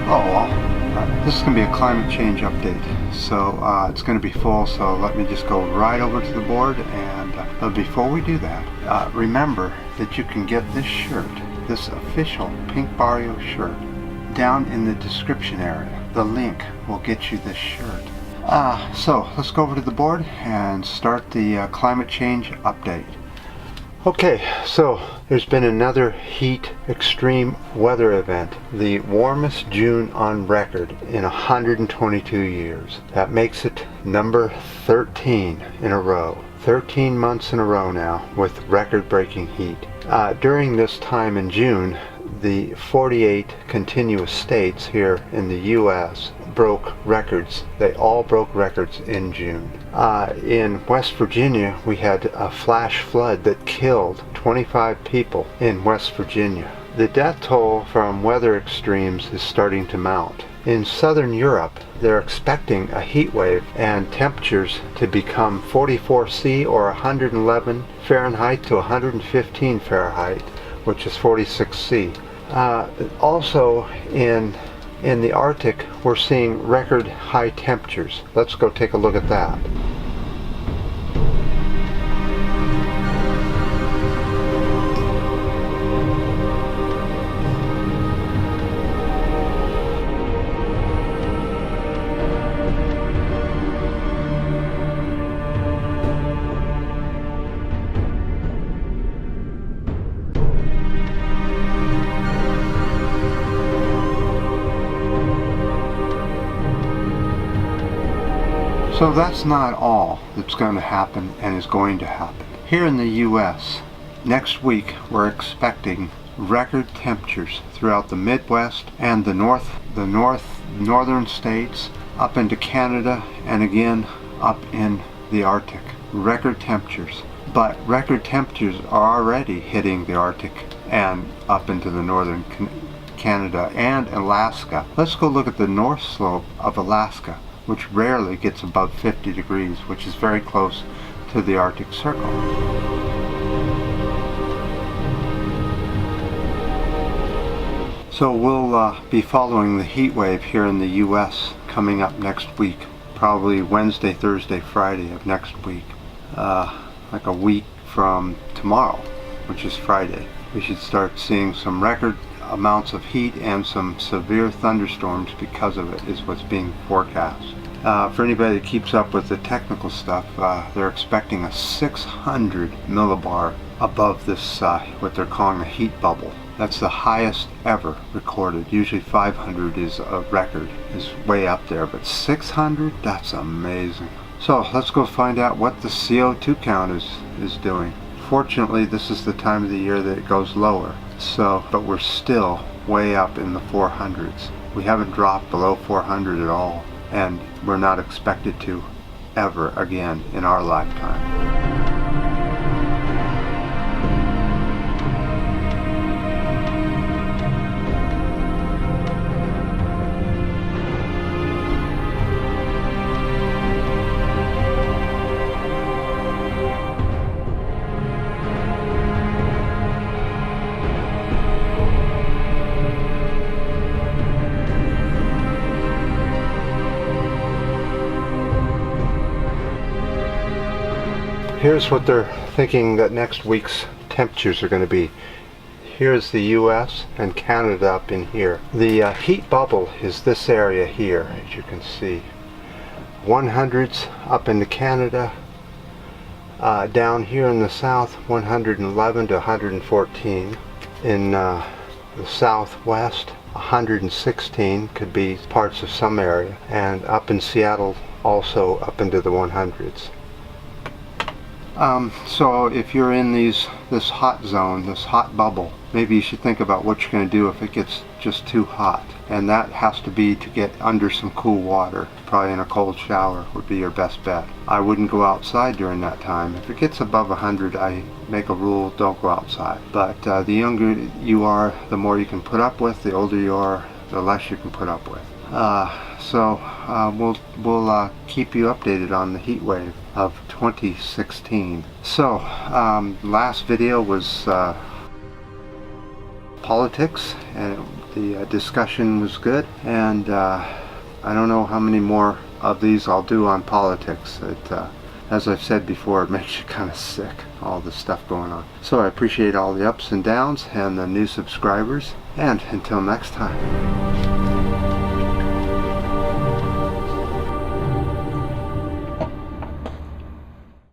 Oh, well, this is going to be a climate change update, so it's going to be full, so let me just go right over to the board. And but before we do that, remember that you can get this shirt, this official Pink Barrio shirt, down in the description area. The link will get you this shirt. So let's go over to the board and start the climate change update. Okay, so there's been another heat extreme weather event, the warmest June on record in 122 years. That makes it number 13 in a row. 13 months in a row now with record-breaking heat. During this time in June, the 48 continuous states here in the U.S. broke records. They all broke records in June. In West Virginia, we had a flash flood that killed 25 people in West Virginia. The death toll from weather extremes is starting to mount. In Southern Europe, they're expecting a heat wave and temperatures to become 44 C or 111 Fahrenheit to 115 Fahrenheit, which is 46 C. Also in the Arctic, we're seeing record high temperatures. Let's go take a look at that. So that's not all that's going to happen and is going to happen. Here in the U.S., next week we're expecting record temperatures throughout the Midwest and the northern states, up into Canada, and again up in the Arctic. Record temperatures. But record temperatures are already hitting the Arctic and up into the northern Canada and Alaska. Let's go look at the north slope of Alaska, which rarely gets above 50 degrees, which is very close to the Arctic Circle. So we'll be following the heat wave here in the U.S. coming up next week, probably Wednesday, Thursday, Friday of next week, like a week from tomorrow, which is Friday. We should start seeing some record amounts of heat and some severe thunderstorms because of it, is what's being forecast. For anybody that keeps up with the technical stuff, they're expecting a 600 millibar above this, what they're calling a heat bubble. That's the highest ever recorded. Usually 500 is a record, is way up there, but 600, that's amazing. So let's go find out what the CO2 count is doing. Fortunately, this is the time of the year that it goes lower. So, but we're still way up in the 400s. We haven't dropped below 400 at all, and we're not expected to ever again in our lifetime. Here's what they're thinking that next week's temperatures are going to be. Here's the US and Canada up in here. The heat bubble is this area here, as you can see. 100s up into Canada. Down here in the south, 111 to 114. In the southwest, 116, could be parts of some area. And up in Seattle, also up into the 100s. So if you're in this hot zone, this hot bubble, maybe you should think about what you're going to do if it gets just too hot. And that has to be to get under some cool water. Probably in a cold shower would be your best bet. I wouldn't go outside during that time. If it gets above 100, I make a rule, don't go outside. But the younger you are, the more you can put up with. The older you are, the less you can put up with. We'll keep you updated on the heat wave of 2016. So last video was politics, and the discussion was good, and I don't know how many more of these I'll do on politics. As I've said before, it makes you kind of sick, all the stuff going on. So I appreciate all the ups and downs and the new subscribers, and until next time.